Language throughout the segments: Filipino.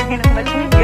kakain ng malunggay.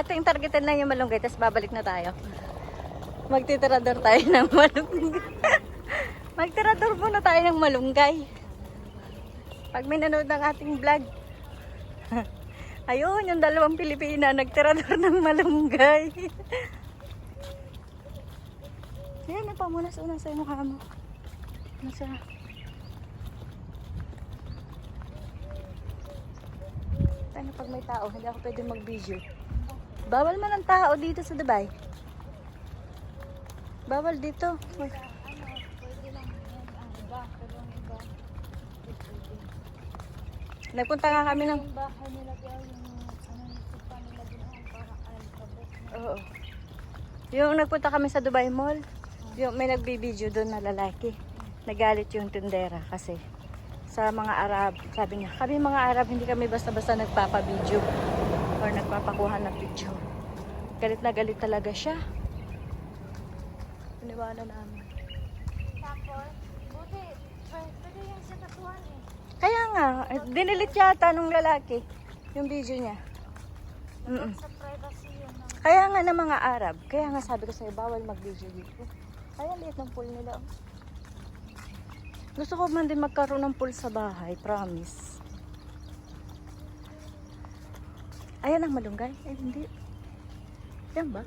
ating targetin lang yung malunggay, tapos babalik na tayo. Magtitirador tayo ng malunggay. Magtirador muna tayo ng malunggay. Pag may nanood ng ating vlog. Ayun, yung dalawang Pilipina, nagtirador ng malunggay. Ayan, napamunas-unas sa mukha mo. Nasa... Ano pag may tao, hindi ako pwede mag-video. Bawal man ang tao dito sa Dubai. Bawal dito. Pwede lang yan ang iba, pero ang iba. Nagpunta nga kami ng... Yung bahay nila kaya yung nagpunta nila din para alphabet. Oo. Yung nagpunta kami sa Dubai Mall, yung may nagbibideo doon na lalaki. Nagalit yung tindera kasi sa mga Arab, sabi niya, kami mga Arab hindi kami basta-basta nagpapa-video or nagpapakuha ng video. Galit na galit talaga siya. Iniwanan namin. Tapos, buti, pwede yan sa tatuan eh. Kaya nga, dinilit yata nung lalaki yung video niya. Sa privacy yun. Kaya nga ng mga Arab, kaya nga sabi ko sa'yo, bawal mag-video dito. Kaya liit ng pool nila. Oh. Gusto ko man din magkaroon ng pool sa bahay, promise. Ayan ang malunggay. Ay, hindi. Yan ba?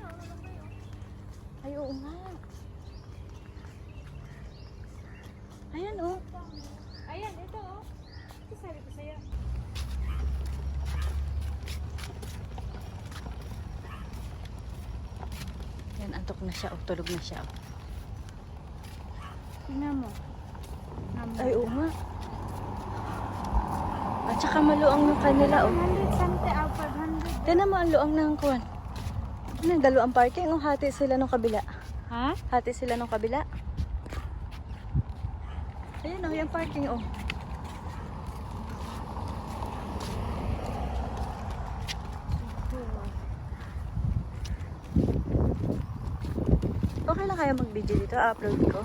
Ay, oo nga. Ayan, oh. Ayan, ito oh. Ito sabi ko sa'yo. Yan, antok na siya. Oh, tulog na siya. Oh. Tingnan mo. Ay, oo nga. At saka maluang yung kanila, oh. 100 something, 500. Tignan mo ang luang ng kuwan. Ano, dalawang parking, oh. Hati sila nung kabila. Ha? Hati sila nung kabila. Ayan, oh, yung parking, oh. Okay lang kaya mag-video dito, upload ko.